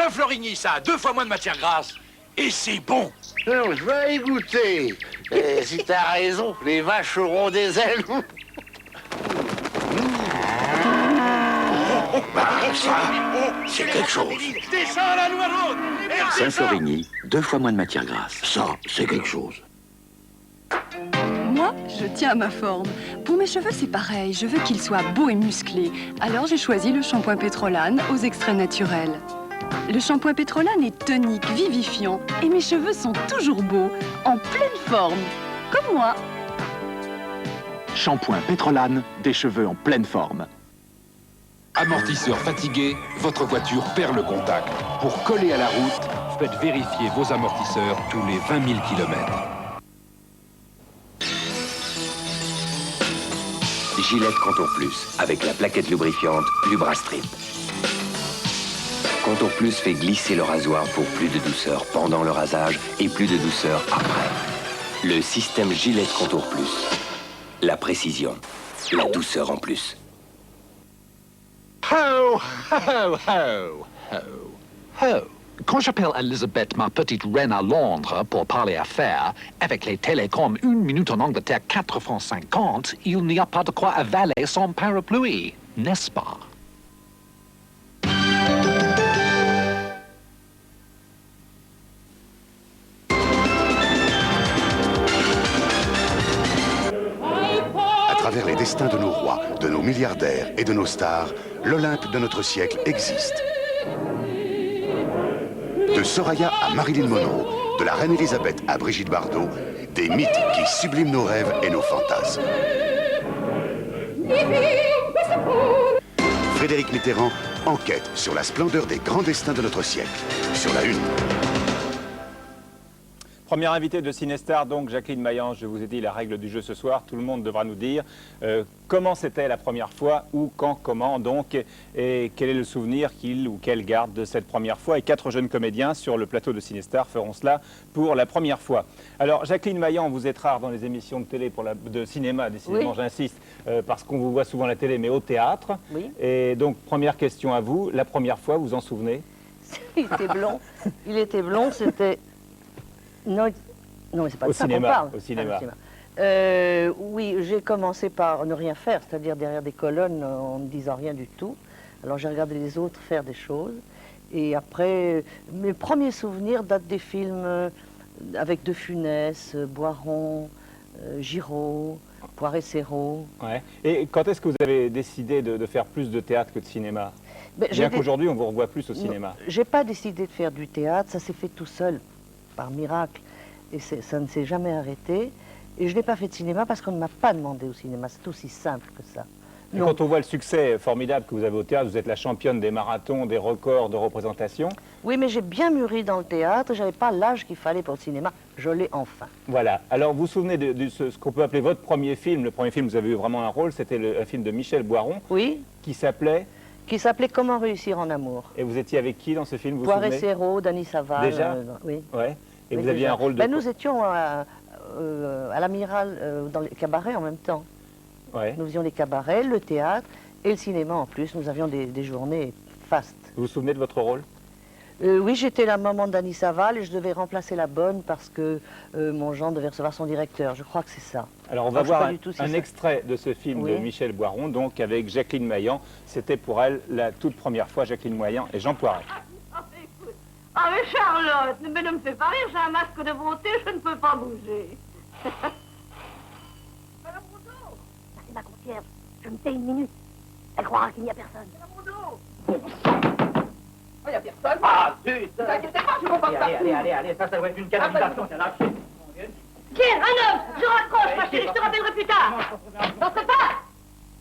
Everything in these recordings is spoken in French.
Saint-Florigny, ça a 2 fois moins de matière grasse. Et c'est bon. Non, je vais y goûter. Si t'as raison, les vaches auront des ailes. Ça, c'est quelque chose. Descends la noiraude. Saint-Florigny, 2 fois moins de matière grasse. Ça, c'est quelque chose. Moi, je tiens à ma forme. Pour mes cheveux, c'est pareil. Je veux qu'ils soient beaux et musclés. Alors, j'ai choisi le shampoing Pétrolane aux extraits naturels. Le shampoing Pétrolane est tonique, vivifiant. Et mes cheveux sont toujours beaux, en pleine forme. Comme moi. Shampoing Pétrolane, des cheveux en pleine forme. Amortisseur fatigué, votre voiture perd le contact. Pour coller à la route, faites vérifier vos amortisseurs tous les 20 000 km. Gillette Contour Plus, avec la plaquette lubrifiante Lubrastrip. Contour Plus fait glisser le rasoir pour plus de douceur pendant le rasage et plus de douceur après. Le système Gillette Contour Plus. La précision, la douceur en plus. Ho, ho, ho, ho, ho. Quand j'appelle Elisabeth ma petite reine à Londres pour parler affaires, avec les télécoms 1 minute en Angleterre 4 francs 50, il n'y a pas de quoi avaler son parapluie, n'est-ce pas? À travers les destins de nos rois, de nos milliardaires et de nos stars, l'Olympe de notre siècle existe. De Soraya à Marilyn Monroe, de la reine Elisabeth à Brigitte Bardot, des mythes qui subliment nos rêves et nos fantasmes. Frédéric Mitterrand enquête sur la splendeur des grands destins de notre siècle. Sur la Une. Première invitée de Cinestar, donc Jacqueline Maillan. Je vous ai dit la règle du jeu ce soir. Tout le monde devra nous dire comment c'était la première fois, où, quand, comment, donc, et quel est le souvenir qu'il ou qu'elle garde de cette première fois. Et 4 jeunes comédiens sur le plateau de Cinestar feront cela pour la première fois. Alors, Jacqueline Maillan, vous êtes rare dans les émissions de télé, de cinéma, décidément, oui. J'insiste, parce qu'on vous voit souvent à la télé, mais au théâtre. Oui. Et donc, première question à vous. La première fois, vous en souvenez? Il était blond. Il était blond, c'était... Non, non, c'est pas de ça qu'on parle. Au cinéma. Oui, j'ai commencé par ne rien faire, c'est-à-dire derrière des colonnes en ne disant rien du tout. Alors j'ai regardé les autres faire des choses. Et après, mes premiers souvenirs datent des films avec De Funès, Boiron, Giraud, Poiré-Serrault. Ouais. Et quand est-ce que vous avez décidé de faire plus de théâtre que de cinéma? Bien qu'aujourd'hui, on vous revoit plus au cinéma. J'ai pas décidé de faire du théâtre, ça s'est fait tout seul. Par miracle, et ça ne s'est jamais arrêté. Et je n'ai pas fait de cinéma parce qu'on ne m'a pas demandé au cinéma, c'est aussi simple que ça. Et quand on voit le succès formidable que vous avez au théâtre, vous êtes la championne des marathons, des records de représentation. Oui, mais j'ai bien mûri dans le théâtre, j'avais pas l'âge qu'il fallait pour le cinéma, je l'ai enfin. Voilà, alors vous vous souvenez de ce qu'on peut appeler votre premier film, le premier film où vous avez eu vraiment un rôle, c'était un film de Michel Boiron. Oui. Qui s'appelait Comment réussir en amour. Et vous étiez avec qui dans ce film, vous Poiré-Serrault, Dany Saval. Déjà oui. Ouais. Et vous aviez un rôle de... Nous étions à l'Amiral dans les cabarets en même temps. Ouais. Nous faisions les cabarets, le théâtre et le cinéma en plus. Nous avions des journées fastes. Vous vous souvenez de votre rôle? Oui, j'étais la maman de Dany Saval et je devais remplacer la bonne parce que mon Jean devait recevoir son directeur. Je crois que c'est ça. Alors on va voir un extrait de ce film de Michel Boiron, donc avec Jacqueline Maillan. C'était pour elle la toute première fois, Jacqueline Maillan et Jean Poiret. Ah mais Charlotte, mais ne me fais pas rire, j'ai un masque de beauté, je ne peux pas bouger. Madame Rondeau, c'est ma concierge, je me tais 1 minute. Elle croira qu'il n'y a personne. Madame Rondeau. Il n'y a personne. Ah, zut. Ne t'inquiétez pas, je comprends pas. Allez, ça doit être une canalisation, c'est lâché. Tiens, un homme, je raccroche, ma chérie, je te rappellerai plus tard. N'entrez pas.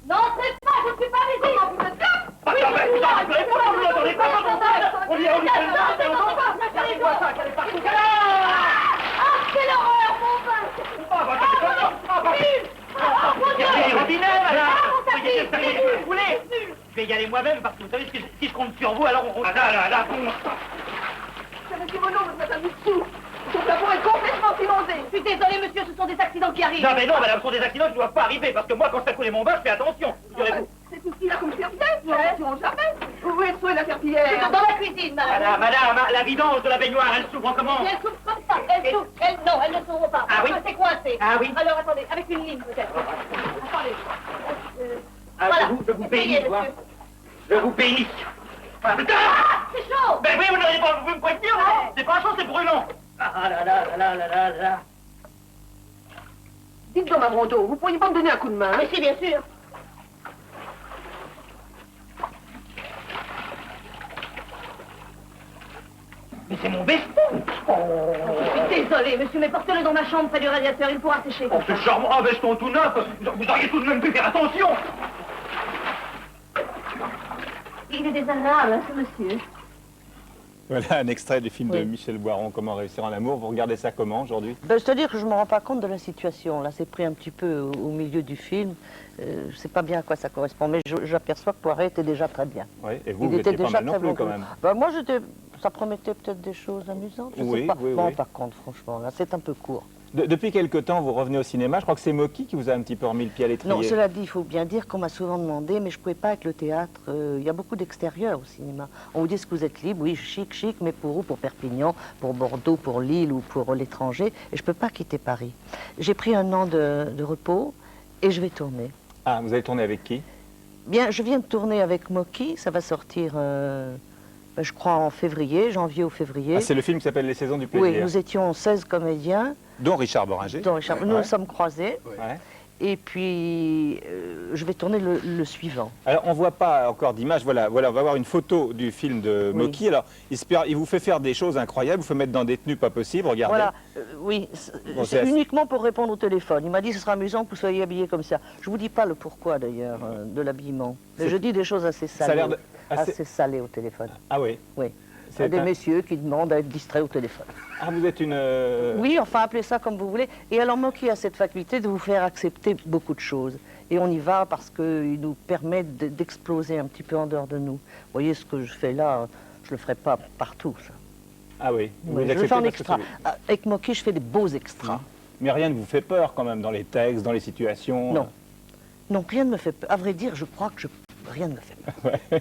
N'entrez pas, je ne suis pas visible. Vous êtes là? On y est, quelle horreur, mon vin! Je vais y aller moi-même parce que vous savez, si je compte sur vous, alors on... Ah là, C'est monsieur Monod, madame Mitsou. Son tabouret est complètement inondé. Je suis désolé, monsieur, ce sont des accidents qui arrivent. Non, mais non, madame, ce sont des accidents qui ne doivent pas arriver parce que moi, quand je fais couler mon bain, je fais attention. Figurez-vous. C'est tout ce qu'il a comme serviette, nous ne jamais. Vous pouvez être est la serpillière? Dans la cuisine, madame. Madame, la vidange de la baignoire, elle s'ouvre comment? Elle s'ouvre comme ça. Non, elle ne s'ouvre pas. Ah oui? C'est coincé. Ah oui? Alors, attendez, avec une ligne, peut-être. Attendez. Voilà. Je vous bénis, Essayez, moi. monsieur. Je vous bénis. Ah, c'est chaud. Ben oui, vous n'auriez pas voulu me prévenir, non? C'est pas chaud, c'est brûlant. Ah là là là là là là. Dites donc, Mme Rondeau, vous pourriez pas me donner un coup de main? Mais si, bien sûr. Mais c'est mon veston. Je suis désolée, monsieur, mais portez-le dans ma chambre près du radiateur, il pourra sécher. Oh, c'est charmant, un veston tout neuf. Vous auriez tout de même pu faire attention. Il est désagréable, hein, ce monsieur. Voilà un extrait du film de Michel Boiron, Comment réussir en amour. Vous regardez ça comment aujourd'hui? C'est-à-dire que je ne me rends pas compte de la situation. Là, c'est pris un petit peu au milieu du film. Je sais pas bien à quoi ça correspond, mais j'aperçois que Poiret était déjà très bien. Oui, et vous n'étiez pas mal non plus, quand même. Moi, ça promettait peut-être des choses amusantes, je sais pas. Bon, par contre, franchement, là, c'est un peu court. Depuis quelque temps, vous revenez au cinéma. Je crois que c'est Mocky qui vous a un petit peu remis le pied à l'étrier. Non, cela dit, il faut bien dire qu'on m'a souvent demandé, mais je ne pouvais pas être le théâtre. Il y a beaucoup d'extérieur au cinéma. On vous dit que vous êtes libre, oui, chic, chic, mais pour où? Pour Perpignan, pour Bordeaux, pour Lille ou pour l'étranger. Et je ne peux pas quitter Paris. J'ai pris un an de repos et je vais tourner. Ah, vous allez tourner avec qui? Bien, je viens de tourner avec Mocky. Ça va sortir, je crois, en février, janvier ou février. Ah, c'est le film qui s'appelle Les Saisons du Plaisir. Oui, nous étions 16 comédiens. Dont Richard Boringer. Nous nous sommes croisés. Ouais. Et puis, je vais tourner le suivant. Alors, on ne voit pas encore d'image. Voilà, on va voir une photo du film de Mocky. Alors, il vous fait faire des choses incroyables. Il vous fait mettre dans des tenues pas possibles. Regardez. Voilà, oui. C'est uniquement pour répondre au téléphone. Il m'a dit, ce sera amusant que vous soyez habillés comme ça. Je ne vous dis pas le pourquoi, d'ailleurs, de l'habillement. Je dis des choses assez salées. Assez salées au téléphone. Ah oui? Oui. Il y a des messieurs qui demandent à être distraits au téléphone. Ah, vous êtes une... Oui, enfin, appelez ça comme vous voulez. Et alors, Mocky a cette faculté de vous faire accepter beaucoup de choses. Et on y va parce qu'il nous permet d'exploser un petit peu en dehors de nous. Vous voyez, ce que je fais là, je ne le ferai pas partout, ça. Ah oui? Oui, je le fais en extra. Avec Mocky, je fais des beaux extras. Mais rien ne vous fait peur, quand même, dans les textes, dans les situations? Non. Non, rien ne me fait peur. À vrai dire, je crois que rien ne me fait peur.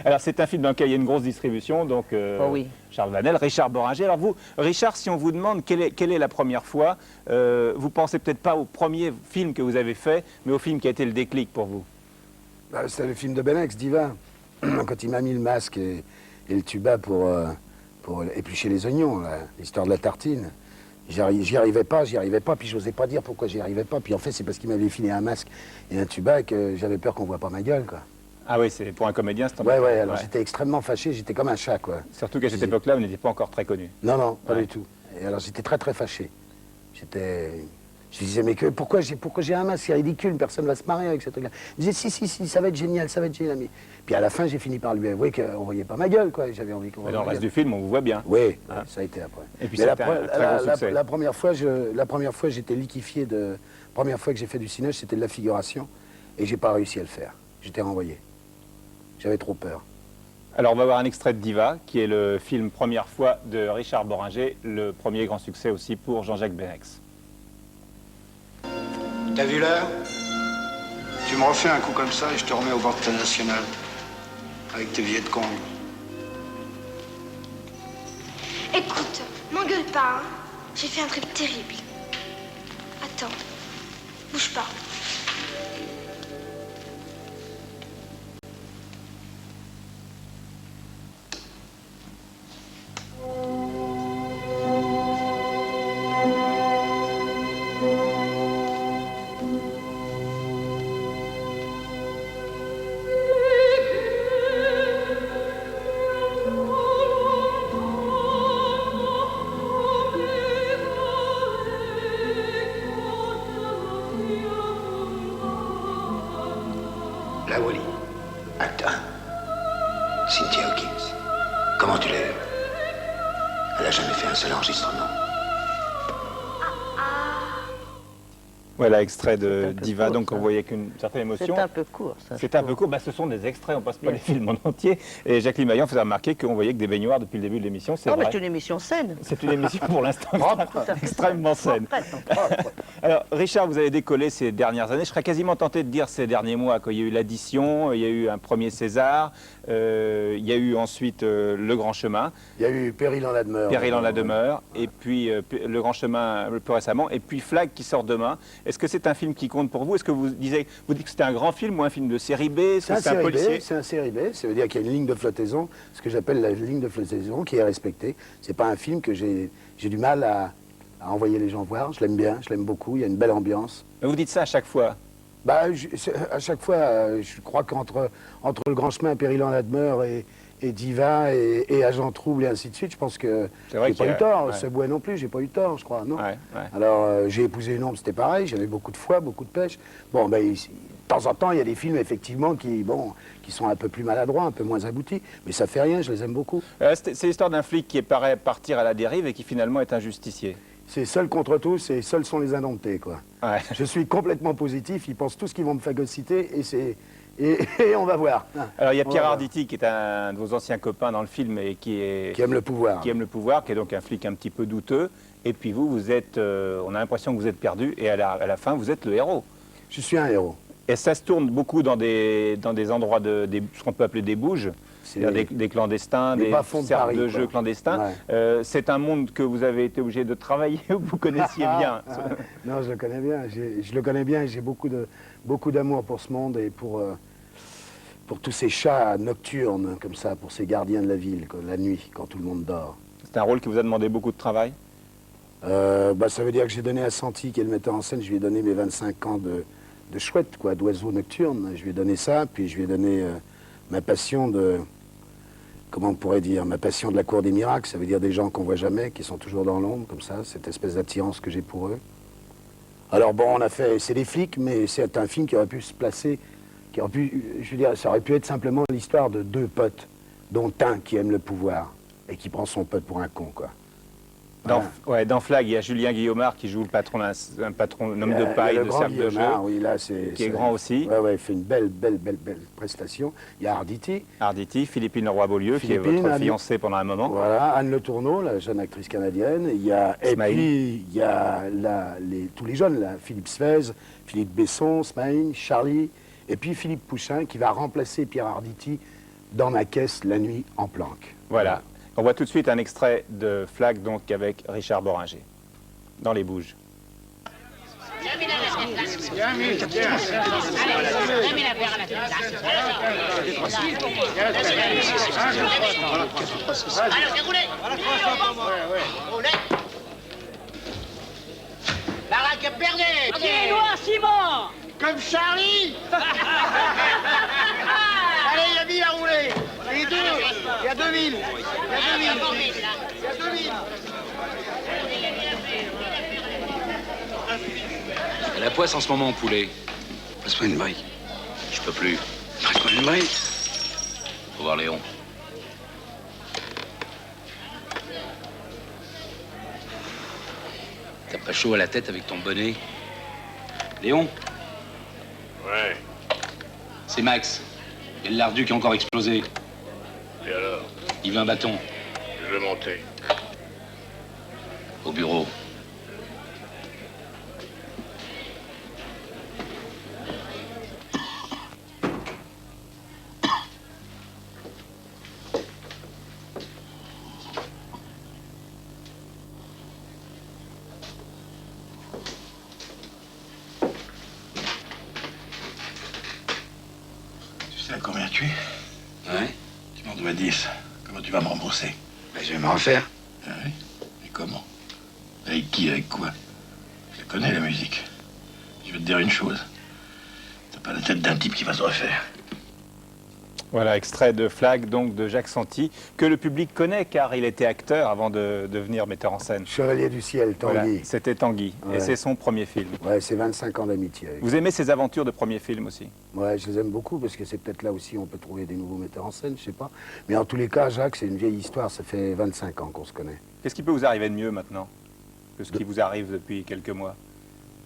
Alors, c'est un film dans lequel il y a une grosse distribution, donc oui. Charles Vanel, Richard Boringer. Alors vous, Richard, si on vous demande quelle est la première fois, vous pensez peut-être pas au premier film que vous avez fait, mais au film qui a été le déclic pour vous? C'était le film de Benex, Diva. Quand il m'a mis le masque et le tuba pour éplucher les oignons, l'histoire de la tartine. J'y arrivais pas, puis j'osais pas dire pourquoi j'y arrivais pas. Puis en fait, c'est parce qu'il m'avait filé un masque et un tuba et que j'avais peur qu'on voit pas ma gueule, quoi. Ah oui, c'est pour un comédien, c'est embêtant. Ouais, alors j'étais extrêmement fâché, j'étais comme un chat, quoi. Surtout qu'à cette époque-là, vous n'étiez pas encore très connu. Non, non, pas du tout. Et alors j'étais très très fâché. Je disais, mais pourquoi j'ai un masque, c'est ridicule, personne va se marrer avec ce truc-là. Je disais, si, ça va être génial, ça va être génial. Puis à la fin, j'ai fini par lui avouer qu'on voyait pas ma gueule, quoi. J'avais envie qu'on voit. Mais dans le reste du film, on vous voit bien. Oui, ça a été après. Et puis c'était un très gros succès. La première fois, j'étais liquéfié de... La première fois que j'ai fait du cinéma, c'était de la figuration, et j'ai pas réussi à le faire. J'étais renvoyé. J'avais trop peur. Alors on va voir un extrait de Diva, qui est le film Première fois de Richard Boringer, le premier grand succès aussi pour Jean-Jacques Benex. T'as vu l'heure? Tu me refais un coup comme ça et je te remets au bord de ta nationale. Avec tes billets de Congo. Écoute, m'engueule pas, hein. J'ai fait un truc terrible. Attends, bouge pas. La Wally. Acte 1. Cynthia Hawkins. Comment tu l'as eu? Elle a jamais fait un seul enregistrement. Voilà, extrait de Diva, court, donc ça. on voyait qu'une certaine émotion. C'est un peu court, ça. C'est un peu court, ce sont des extraits, on passe pas les films en entier. Et Jacqueline Maillan faisait remarquer qu'on voyait que des baignoires depuis le début de l'émission, c'est Non, vrai. mais c'est une émission saine. C'est une émission pour l'instant extrêmement saine. Alors, Richard, vous avez décollé ces dernières années. Je serais quasiment tenté de dire ces derniers mois, qu'il y a eu l'addition, il y a eu un premier César, il y a eu ensuite Le Grand Chemin. Il y a eu Péril en la demeure. Péril en la demeure, et puis Le Grand Chemin le plus récemment, et puis Flag qui sort demain. Est-ce que c'est un film qui compte pour vous? Est-ce que vous dites que c'était un grand film ou un film de série B? C'est un policier. C'est un série B, ça veut dire qu'il y a une ligne de flottaison, ce que j'appelle la ligne de flottaison qui est respectée. C'est pas un film que j'ai du mal à envoyer les gens voir. Je l'aime bien, je l'aime beaucoup, il y a une belle ambiance. Mais vous dites ça à chaque fois? Bah, à chaque fois, je crois qu'entre Le Grand Chemin, Péril en la demeure et Diva et Agent Trouble et ainsi de suite, je pense que j'ai pas eu tort. Ouais. Subway non plus, j'ai pas eu tort, je crois, non. Ouais. Alors, j'ai épousé une ombre, c'était pareil, j'avais beaucoup de foi, beaucoup de pêche. Bon, ben, de temps en temps, il y a des films, effectivement, qui sont un peu plus maladroits, un peu moins aboutis, mais ça fait rien, je les aime beaucoup. C'est l'histoire d'un flic qui paraît partir à la dérive et qui finalement est un justicier. C'est seul contre tous et seuls sont les indomptés, quoi. Ouais. Je suis complètement positif, ils pensent tous qu'ils vont me phagocyter et on va voir. Alors il y a Pierre Arditi qui est un de vos anciens copains dans le film et qui aime le pouvoir. Qui aime le pouvoir, qui est donc un flic un petit peu douteux. Et puis vous êtes, on a l'impression que vous êtes perdu et à la fin vous êtes le héros. Je suis un héros. Et ça se tourne beaucoup dans des endroits ce qu'on peut appeler des bouges. C'est-à-dire des clandestins, des cercles de jeux clandestins. Ouais. C'est un monde que vous avez été obligé de travailler ou que vous connaissiez bien? Non, je le connais bien. Je le connais bien et j'ai beaucoup d'amour pour ce monde et pour tous ces chats nocturnes, comme ça, pour ces gardiens de la ville, la nuit, quand tout le monde dort. C'est un rôle qui vous a demandé beaucoup de travail? Ça veut dire que j'ai donné à Santi, qui est le metteur en scène, je lui ai donné mes 25 ans de chouette, quoi, d'oiseau nocturne. Je lui ai donné ça, puis je lui ai donné ma passion de... Comment on pourrait dire? Ma passion de la cour des miracles, ça veut dire des gens qu'on voit jamais, qui sont toujours dans l'ombre, comme ça, cette espèce d'attirance que j'ai pour eux. Alors bon, c'est des flics, mais c'est un film qui aurait pu se placer, je veux dire, ça aurait pu être simplement l'histoire de deux potes, dont un qui aime le pouvoir, et qui prend son pote pour un con, quoi. Dans Flag, il y a Julien Guillaumard qui joue le patron, un homme de paille de cercle de jeu, oui, là, qui est grand aussi. Ouais, il fait une belle prestation. Il y a Arditi, Philippine Leroy-Beaulieu, qui est votre fiancée pendant un moment. Voilà, Anne Le Tourneau, la jeune actrice canadienne. Et puis, il y a tous les jeunes, là, Philippe Svez, Philippe Besson, Smaïn, Charlie, et puis Philippe Pouchin, qui va remplacer Pierre Arditi dans ma caisse la nuit en planque. Voilà. On voit tout de suite un extrait de Flag, donc, avec Richard Boringer, dans Les Bouges. Alors, déroulez. La raquette perdue. Dis-moi, Simon. Comme Charlie. Allez, il y a 1000 à rouler. Les deux. Il y a 2000. Il y a 2000. La poisse en ce moment, poulet. Passe-moi une brique. Je peux plus. Passe-moi une brique. Faut voir Léon. T'as pas chaud à la tête avec ton bonnet? Léon? Ouais. C'est Max. Il y a le lardu qui a encore explosé. Et alors? Il veut un bâton. Je vais monter. Au bureau. Tu sais à combien tu es? Ouais. Tu m'en dois 10. Comment tu vas me rembourser? Ben, je vais me refaire. Ah oui? Et comment? Avec qui? Avec quoi? Je la connais, la musique. Je vais te dire une chose. T'as pas la tête d'un type qui va se refaire. Voilà, extrait de Flag, donc, de Jacques Santi, que le public connaît, car il était acteur avant de devenir metteur en scène. Chevalier du ciel, Tanguy. Voilà, c'était Tanguy, ouais. Et c'est son premier film. Ouais, c'est 25 ans d'amitié. Vous aimez ses aventures de premier film aussi? Ouais, je les aime beaucoup, parce que c'est peut-être là aussi on peut trouver des nouveaux metteurs en scène, je sais pas. Mais en tous les cas, Jacques, c'est une vieille histoire, ça fait 25 ans qu'on se connaît. Qu'est-ce qui peut vous arriver de mieux maintenant que ce qui vous arrive depuis quelques mois?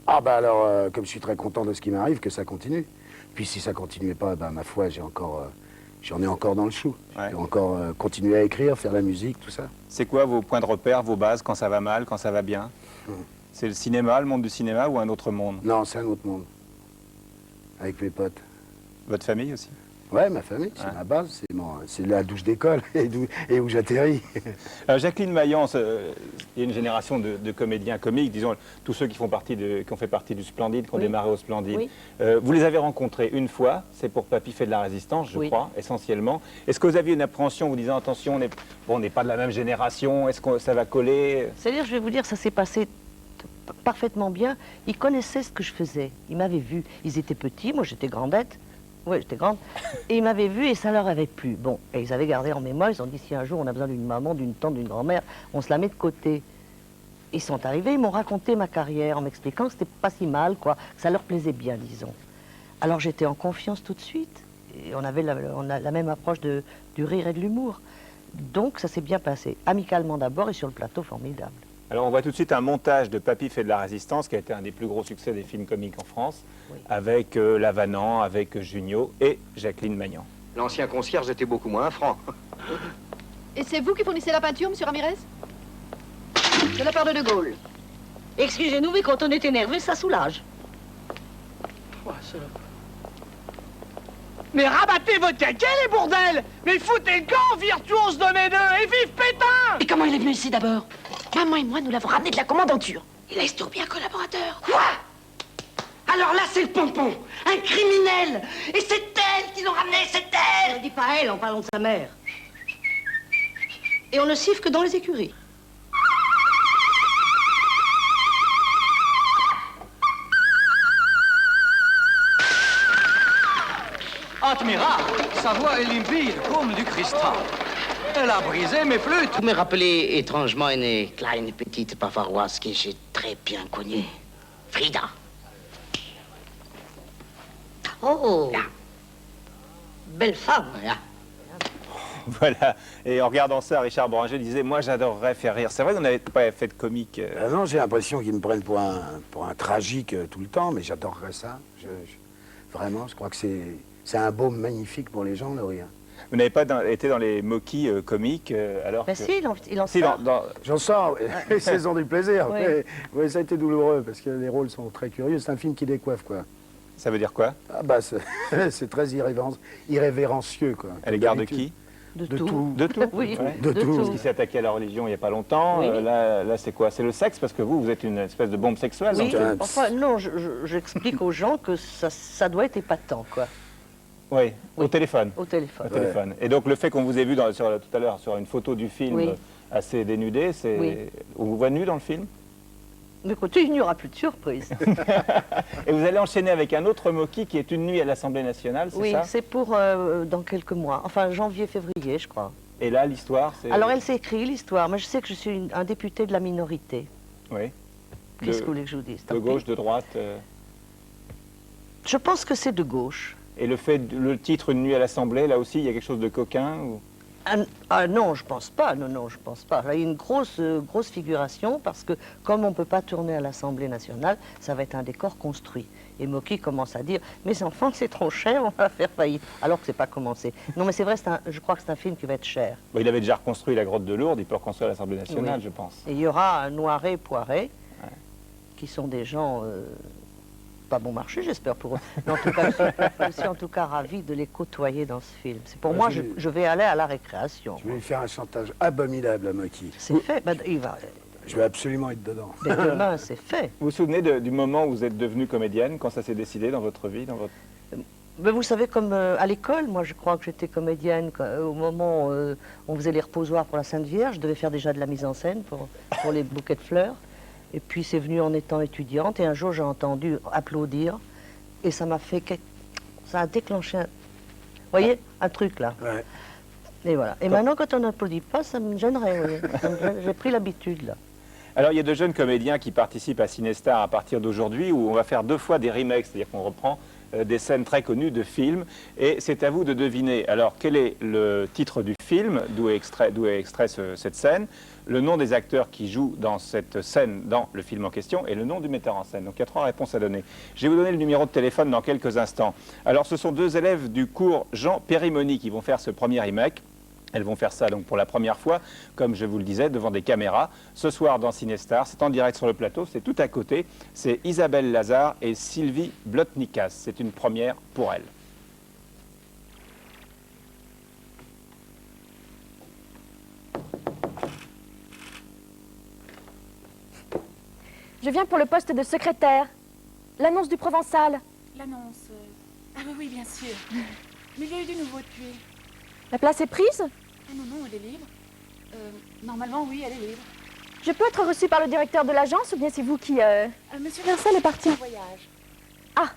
Ah bah alors, comme je suis très content de ce qui m'arrive, que ça continue. Puis si ça continuait pas, ben, ma foi, j'en ai encore dans le chou. Ouais. J'ai encore continué à écrire, faire la musique, tout ça. C'est quoi vos points de repère, vos bases, quand ça va mal, quand ça va bien? C'est le cinéma, le monde du cinéma ou un autre monde? Non, c'est un autre monde. Avec mes potes. Votre famille aussi? Ouais, ma famille, c'est ma base, c'est la douche d'école et où j'atterris. Jacqueline Mayence, il y a une génération de comédiens comiques, disons, tous ceux qui ont fait partie du Splendide, qui ont démarré au Splendide. Oui. Vous les avez rencontrés une fois, c'est pour Papy fait de la résistance, je crois, essentiellement. Est-ce que vous aviez une appréhension, vous disant, attention, on n'est pas de la même génération, est-ce que ça va coller? C'est-à-dire, je vais vous dire, ça s'est passé parfaitement bien. Ils connaissaient ce que je faisais, ils m'avaient vu. Ils étaient petits, moi j'étais grandette. Oui, j'étais grande. Et ils m'avaient vu et ça leur avait plu. Bon, et ils avaient gardé en mémoire, ils ont dit si un jour on a besoin d'une maman, d'une tante, d'une grand-mère, on se la met de côté. Ils sont arrivés, ils m'ont raconté ma carrière en m'expliquant que c'était pas si mal, quoi, que ça leur plaisait bien, disons. Alors j'étais en confiance tout de suite. Et on avait la même approche du rire et de l'humour. Donc ça s'est bien passé, amicalement d'abord et sur le plateau formidable. Alors on voit tout de suite un montage de Papy fait de la résistance, qui a été un des plus gros succès des films comiques en France, avec Lavanant, avec Junio et Jacqueline Maillan. L'ancien concierge était beaucoup moins franc. Et c'est vous qui fournissez la peinture, monsieur Ramirez? De la part de De Gaulle. Excusez-nous, mais quand on est énervé, ça soulage. Mais rabattez votre caquet, les bourdels! Mais foutez le camp, virtuose de mes deux, et vive Pétain! Et comment il est venu ici d'abord? Maman et moi, nous l'avons ramené de la commandanture. Il a estourbi un collaborateur. Quoi? Alors là, c'est le pompon, un criminel. Et c'est elle qui l'ont ramené, c'est elle! On ne dit pas elle en parlant de sa mère. Et on ne siffle que dans les écuries. Admirable, sa voix est limpide comme du cristal. Elle a brisé mes flûtes. Vous me rappelez étrangement une kleine petite bavaroise que j'ai très bien connue. Frida. Oh! Belle femme. Voilà, et en regardant ça, Richard Bohringer disait, moi j'adorerais faire rire. C'est vrai qu'on n'avait pas fait de comique. Non, j'ai l'impression qu'ils me prennent pour un tragique tout le temps, mais j'adorerais ça. Vraiment, je crois que c'est un baume magnifique pour les gens, le rire. Vous n'avez pas été dans les moquis comiques alors Ben que... si, il en sort. J'en sors, les saisons du plaisir. Oui. Oui, ça a été douloureux, parce que les rôles sont très curieux. C'est un film qui décoiffe, quoi. Ça veut dire quoi? Ah bah, c'est très irrévérencieux, quoi. À l'égard de qui? De tout. De tout? Oui, Ouais. de tout. Parce qu'il s'est attaqué à la religion il n'y a pas longtemps. Oui. Là c'est quoi? C'est le sexe, parce que vous êtes une espèce de bombe sexuelle. Oui, donc, enfin, non, j'explique aux gens que ça doit être épatant, quoi. Oui, au téléphone. Au téléphone. Au téléphone. Et donc le fait qu'on vous ait vu tout à l'heure sur une photo du film Oui. assez dénudé, c'est... Oui. On vous voit nu dans le film? Mais écoutez, il n'y aura plus de surprise. Et vous allez enchaîner avec un autre moquis qui est Une nuit à l'Assemblée nationale, c'est Oui, ça? c'est pour dans quelques mois. Enfin, janvier, février, je crois. Et là, l'histoire, c'est... Alors, elle s'est écrite, l'histoire. Moi, je sais que je suis un député de la minorité. Oui. Qu'est-ce que vous voulez que je vous dise? De gauche, de droite Je pense que c'est de gauche. Et le titre Une nuit à l'Assemblée, là aussi, il y a quelque chose de coquin ou... Ah non, je pense pas. Non, je pense pas. Là, il y a une grosse figuration parce que comme on ne peut pas tourner à l'Assemblée nationale, ça va être un décor construit. Et Mocky commence à dire « Mes enfants, c'est trop cher, on va faire faillite. » Alors que c'est pas commencé. Non, mais c'est vrai, je crois que c'est un film qui va être cher. Bon, il avait déjà reconstruit la grotte de Lourdes, il peut reconstruire l'Assemblée nationale, Oui. je pense. Et il y aura un Noiret et Poiret, qui sont des gens pas bon marché, j'espère pour eux. Mais en tout cas, je suis en tout cas ravi de les côtoyer dans ce film. C'est pour moi, je vais aller à la récréation. Je vais lui faire un chantage abominable à Mocky. C'est fait. Ben, il va... Je vais absolument être dedans. Mais demain, c'est fait. Vous vous souvenez du moment où vous êtes devenue comédienne, quand ça s'est décidé dans votre vie, Ben, vous savez, comme à l'école, moi je crois que j'étais comédienne au moment où on faisait les reposoirs pour la Sainte Vierge. Je devais faire déjà de la mise en scène pour les bouquets de fleurs. Et puis c'est venu en étant étudiante. Et un jour j'ai entendu applaudir. Et ça m'a fait... Ça a déclenché vous voyez, un truc là. Ouais. Et voilà. Et maintenant quand on n'applaudit pas, ça me gênerait, vous voyez. J'ai pris l'habitude là. Alors, il y a de jeunes comédiens qui participent à Cinestar à partir d'aujourd'hui, où on va faire 2 fois des remakes, c'est-à-dire qu'on reprend des scènes très connues de films. Et c'est à vous de deviner. Alors, quel est le titre du film, d'où est extrait cette scène, le nom des acteurs qui jouent dans cette scène dans le film en question et le nom du metteur en scène. Donc il y a 3 réponses à donner. Je vais vous donner le numéro de téléphone dans quelques instants. Alors ce sont 2 élèves du cours Jean Périmoni qui vont faire ce premier remake. Elles vont faire ça donc pour la première fois, comme je vous le disais, devant des caméras. Ce soir dans Cinestar, c'est en direct sur le plateau, c'est tout à côté. C'est Isabelle Lazare et Sylvie Blotnikas. C'est une première pour elles. Je viens pour le poste de secrétaire. L'annonce du Provençal. L'annonce. Ah oui, oui, bien sûr. Mais il y a eu du nouveau depuis. La place est prise? Ah non, non, elle est libre. Normalement, oui, elle est libre. Je peux être reçue par le directeur de l'agence ou bien c'est vous qui... Monsieur Vincel est parti en voyage. Ah,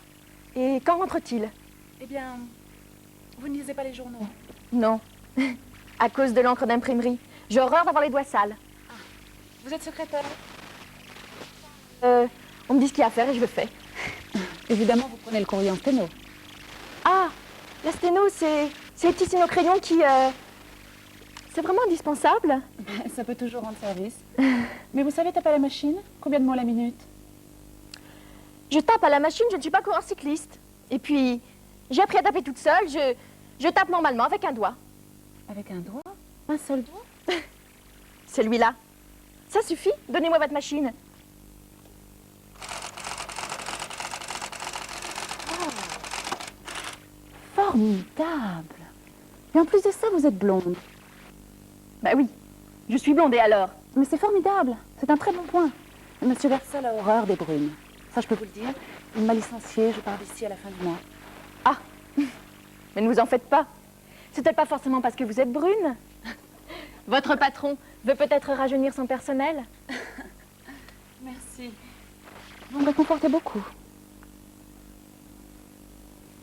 et quand rentre-t-il? Eh bien, vous ne lisez pas les journaux? Non, à cause de l'encre d'imprimerie. J'ai horreur d'avoir les doigts sales. Ah. Vous êtes secrétaire? On me dit ce qu'il y a à faire et je le fais. Évidemment, vous prenez le courrier en sténo. Ah, la sténo, c'est les petits stylos crayons qui... C'est vraiment indispensable? Ça peut toujours rendre service. Mais vous savez taper à la machine? Combien de mots la minute? Je tape à la machine, je ne suis pas coureur cycliste. Et puis, j'ai appris à taper toute seule, je tape normalement avec un doigt. Avec un doigt? Un seul doigt? Celui-là. Ça suffit, donnez-moi votre machine. Formidable. Et en plus de ça, vous êtes blonde. Bah oui, je suis blonde et alors? Mais c'est formidable, c'est un très bon point. Monsieur Versel a horreur des brunes. Ça, je peux vous le dire. Il m'a licenciée, je pars d'ici à la fin du mois. Ah, mais ne vous en faites pas. C'est peut-être pas forcément parce que vous êtes brune. Votre patron veut peut-être rajeunir son personnel. Merci. Vous me réconfortez beaucoup.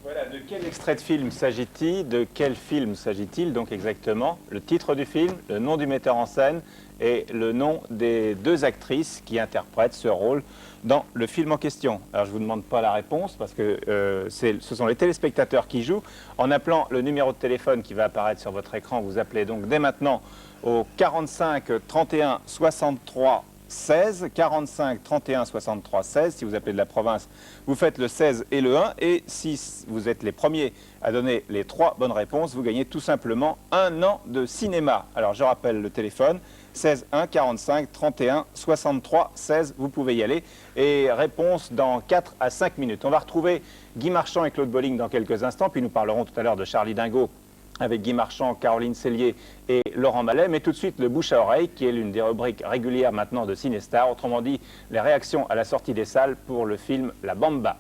Voilà, de quel extrait de film s'agit-il? De quel film s'agit-il donc exactement? Le titre du film, le nom du metteur en scène et le nom des 2 actrices qui interprètent ce rôle dans le film en question. Alors je ne vous demande pas la réponse parce que ce sont les téléspectateurs qui jouent. En appelant le numéro de téléphone qui va apparaître sur votre écran, vous appelez donc dès maintenant au 45 31 63 16, 45 31 63 16. Si vous appelez de la province, vous faites le 16 et le 1. Et si vous êtes les premiers à donner les 3 bonnes réponses, vous gagnez tout simplement 1 an de cinéma. Alors je rappelle le téléphone, 16 1 45 31 63 16. Vous pouvez y aller. Et réponse dans 4 à 5 minutes. On va retrouver Guy Marchand et Claude Bolling dans quelques instants. Puis nous parlerons tout à l'heure de Charlie Dingo avec Guy Marchand, Caroline Cellier et Laurent Mallet. Mais tout de suite, le bouche à oreille, qui est l'une des rubriques régulières maintenant de Cinestar. Autrement dit, les réactions à la sortie des salles pour le film La Bamba.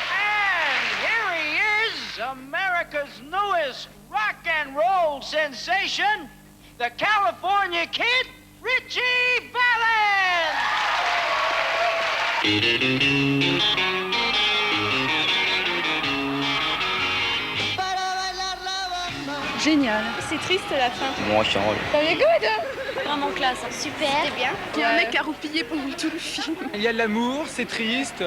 And here he is, America's newest rock and roll sensation, the California Kid, Richie Valens! Génial. C'est triste la fin. Moi, je change. C'est good. Vraiment classe. Super. C'était bien. Il y a un mec qui a roupillé pendant tout le film. Il y a de l'amour, c'est triste,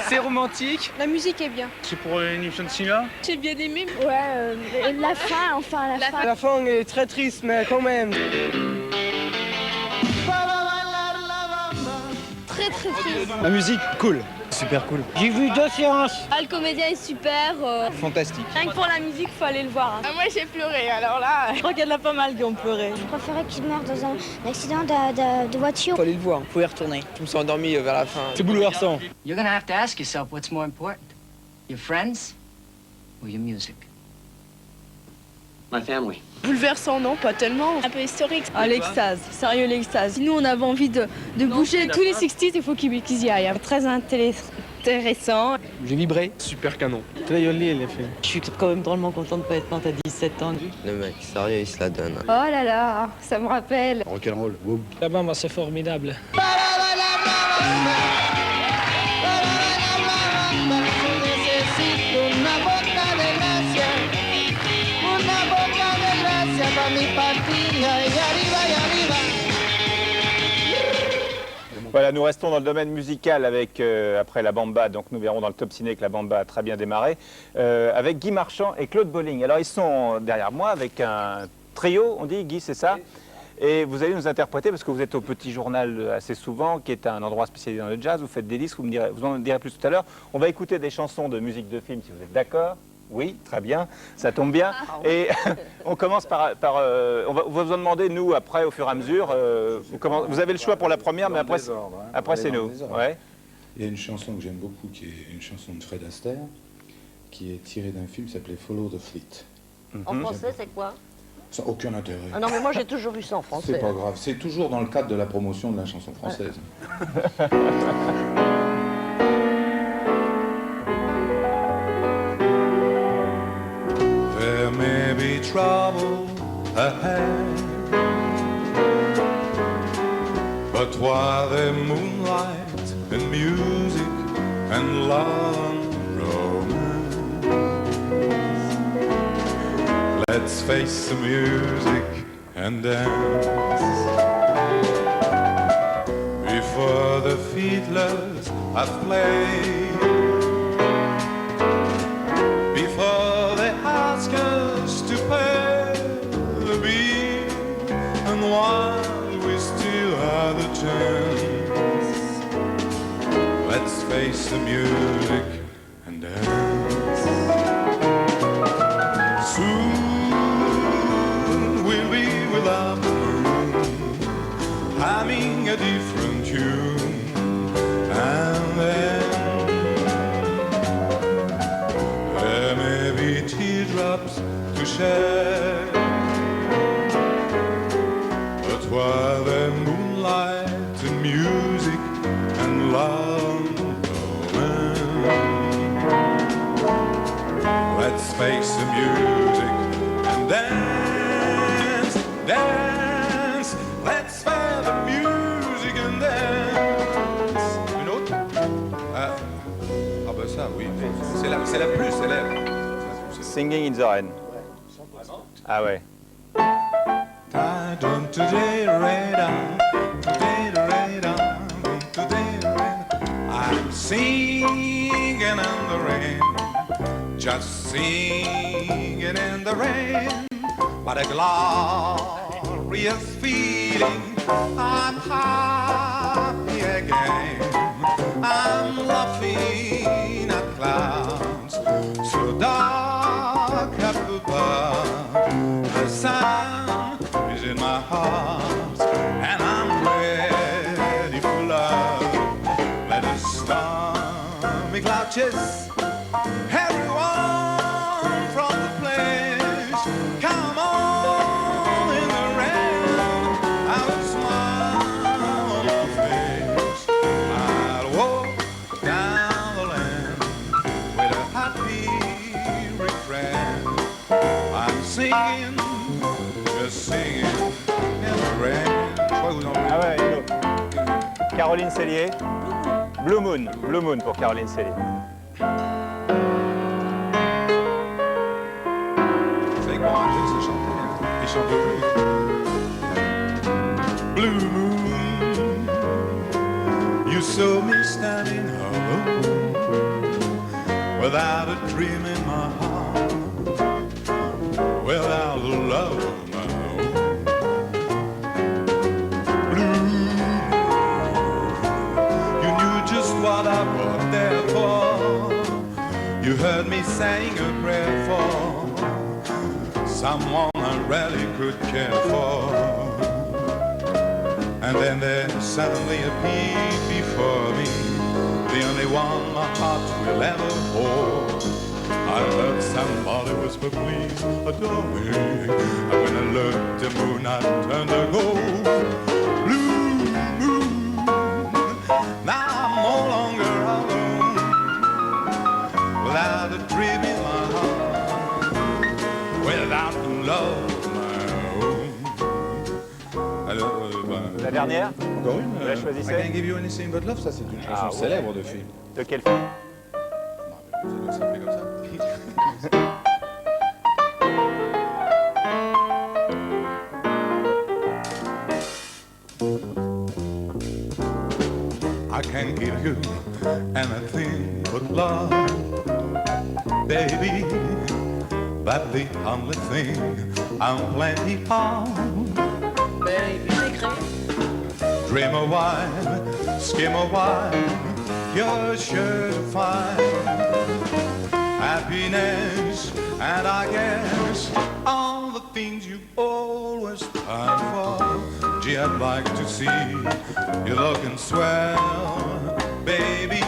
c'est romantique. La musique est bien. C'est pour une émission de cinéma. J'ai bien aimé. Ouais, la fin, enfin la fin. La fin est très triste, mais quand même. Très triste. La musique, cool. Super cool. J'ai vu 2 séances. Ah, le comédien est super. Fantastique. Rien que pour la musique, faut aller le voir. Ah, moi j'ai pleuré, alors là. Je crois qu'il y en a pas mal qui ont pleuré. Je préférais qu'il meure dans un accident de voiture. Faut aller le voir, faut y retourner. Je me suis endormi vers la fin. C'est bouleversant. You're gonna have to ask yourself what's more important, your friends or your music. My family. Bouleversant, non, pas tellement. Un peu historique. Ah, l'extase, sérieux, l'extase. Nous, on avait envie de bouger tous les 60s, il faut qu'ils y aillent. Très intéressant. J'ai vibré. Super canon. Très joli, elle est fait. Je suis quand même drôlement content de pas être tante à 17 ans. Le mec, sérieux, il se la donne. Oh là là, ça me rappelle. Rock'n'roll, boum. La bamba, c'est formidable. Voilà, nous restons dans le domaine musical avec, après la bamba, donc nous verrons dans le top ciné que la bamba a très bien démarré, avec Guy Marchand et Claude Bolling. Alors ils sont derrière moi avec un trio, on dit, Guy, c'est ça? Et vous allez nous interpréter, parce que vous êtes au Petit Journal assez souvent, qui est un endroit spécialisé dans le jazz, vous faites des disques, vous en direz plus tout à l'heure. On va écouter des chansons de musique de film, si vous êtes d'accord. Oui, très bien, ça tombe bien. Et on commence on va vous en demander, nous, après, au fur et à mesure. Vous avez le choix pour la première, mais après c'est nous. Ouais. Il y a une chanson que j'aime beaucoup, qui est une chanson de Fred Astaire, qui est tirée d'un film qui s'appelait Follow the Fleet. En français, c'est quoi? Sans aucun intérêt. Ah non, mais moi j'ai toujours vu ça en français. C'est pas grave, c'est toujours dans le cadre de la promotion de la chanson française. Ouais. There may be trouble ahead, but while there's moonlight and music and love and romance, let's face the music and dance. Before the fiddlers have played, before they ask us to pay the bill, and while we still have the chance, let's face the music and dance. Soon we'll be without the moon, humming a different tune, and then there may be teardrops to shed, but while there's moonlight and music and love and romance, let's face the music and dance, dance. Let's face the music and dance. Une autre? Ah ben ça, oui. C'est la plus célèbre. Singing in the Rain. Ah ouais. Today, I'm singing in the rain, just singing in the rain. What a glorious feeling! I'm happy again. I'm laughing at clouds so dark up above. The sun is in my heart, and I'm ready for love. Let the stormy cloud chase everyone from the place. Come on in the rain, I will smile on my face. I'll walk down the lane with a happy refrain. I'm singing, just singing in the rain. Ah ouais, Caroline Cellier. Blue Moon pour Caroline Cellier. C'est quoi, c'est chanter, il chante plus. Blue moon, you saw me standing alone, without a dream in my heart, without a love of my own. Blue, you knew just what I was there for. You heard me saying a prayer for someone I really could care for. And then there suddenly appeared before me the only one my heart will ever hold. I heard somebody whisper, please adore me. And when I looked, the moon I turned to gold. Blue moon, now I'm no longer alone, without a dream in my heart, without love of my own. Alors, La dernière? Encore une? Vous la choisissez? I Can't Give You Anything But Love, ça c'est une chanson célèbre de film. De quel film? Ça doit s'appeler comme ça. you anything but love, baby. That's the only thing I'm plenty of. Baby, Dream a while, skim a while, you're sure to find happiness, and I guess all the things you always pine for. Gee, I'd like to see you looking swell, baby.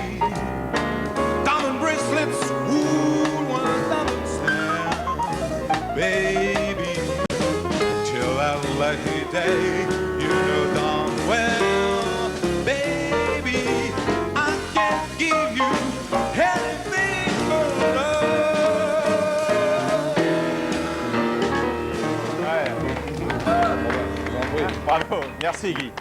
Diamond bracelets, ooh, one diamond stare, baby. Till that lucky day, you know darn well, baby, I can't give you anything but Bravo, merci Guy.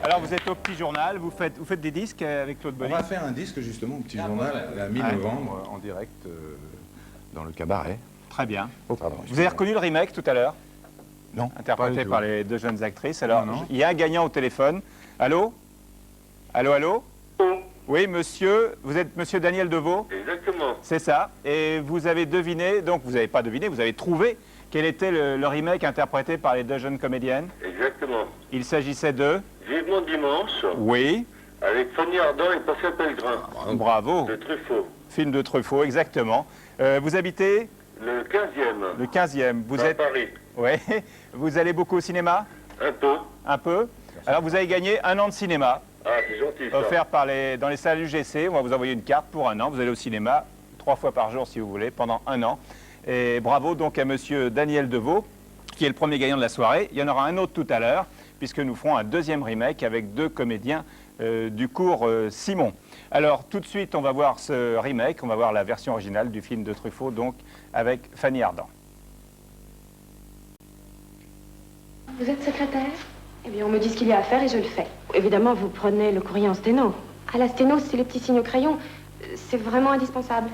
Alors vous êtes au Petit Journal, vous faites des disques avec Claude Bolling? On va faire un disque justement au Petit Journal la mi-novembre en direct dans le cabaret. Très bien. Oh, pardon, vous avez reconnu le remake tout à l'heure? Non. Interprété par les deux jeunes actrices. Alors, il y a un gagnant au téléphone. Allô? Allô, allô? Oui, monsieur, vous êtes monsieur Daniel Deveau? Exactement. C'est ça. Et vous avez deviné, donc vous n'avez pas deviné, vous avez trouvé quel était le remake interprété par les deux jeunes comédiennes? Exactement. Il s'agissait de? Vivement dimanche. Oui. Avec Fanny Ardant et Pascal Pellegrin. Bravo. De Truffaut. Film de Truffaut, exactement. Vous habitez? Le 15e. Le 15e. Vous êtes à Paris. Oui. Vous allez beaucoup au cinéma? Un peu. Un peu. Alors vous avez gagné 1 an de cinéma. Ah, c'est gentil ça. Offert dans les salles UGC. On va vous envoyer une carte pour 1 an. Vous allez au cinéma 3 fois par jour si vous voulez, pendant 1 an. Et bravo donc à monsieur Daniel Deveau, qui est le premier gagnant de la soirée. Il y en aura un autre tout à l'heure, puisque nous ferons un deuxième remake avec 2 comédiens du cours Simon. Alors tout de suite, on va voir ce remake, on va voir la version originale du film de Truffaut, donc avec Fanny Ardant. Vous êtes secrétaire? Eh bien, on me dit ce qu'il y a à faire et je le fais. Évidemment, vous prenez le courrier en sténo. Ah, la sténo, c'est les petits signes au crayon. C'est vraiment indispensable.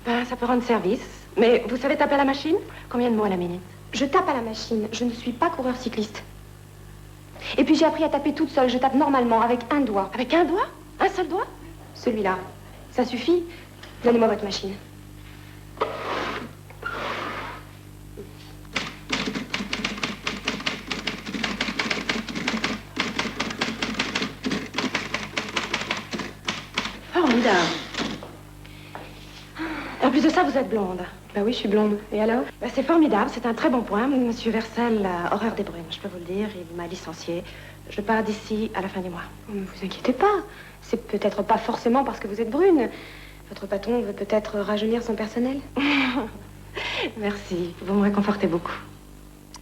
Ben, ça peut rendre service. Mais vous savez taper à la machine? Combien de mots à la minute? Je tape à la machine. Je ne suis pas coureur cycliste. Et puis j'ai appris à taper toute seule. Je tape normalement, avec un doigt. Avec un doigt? Un seul doigt? Celui-là. Ça suffit? Donnez-moi votre machine. Formidable. En plus de ça, vous êtes blonde. Bah oui, je suis blonde. Et alors? Bah c'est formidable, c'est un très bon point. Monsieur Versel a horreur des brunes, je peux vous le dire. Il m'a licenciée. Je pars d'ici à la fin du mois. Ne vous inquiétez pas. C'est peut-être pas forcément parce que vous êtes brune. Votre patron veut peut-être rajeunir son personnel. Merci, vous me réconfortez beaucoup.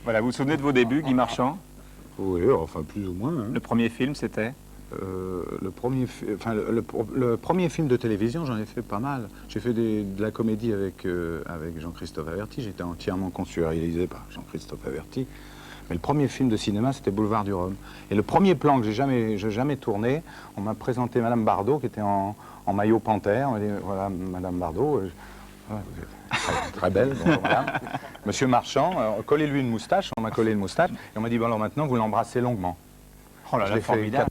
Voilà, vous vous souvenez de vos débuts, Guy Marchand? Oui, enfin plus ou moins. Hein. Le premier film, c'était? Le premier film de télévision, j'en ai fait pas mal. J'ai fait de la comédie avec Jean-Christophe Averty. J'étais entièrement consuérisé par Jean-Christophe Averty. Mais le premier film de cinéma, c'était Boulevard du Rhum. Et le premier plan que j'ai jamais tourné, on m'a présenté Madame Bardot, qui était en maillot panthère. On m'a dit, voilà, Madame Bardot, très belle. Donc, voilà. Monsieur Marchand, collez-lui une moustache. On m'a collé une moustache. Et on m'a dit, bon alors maintenant, vous l'embrassez longuement. Oh là là, formidable.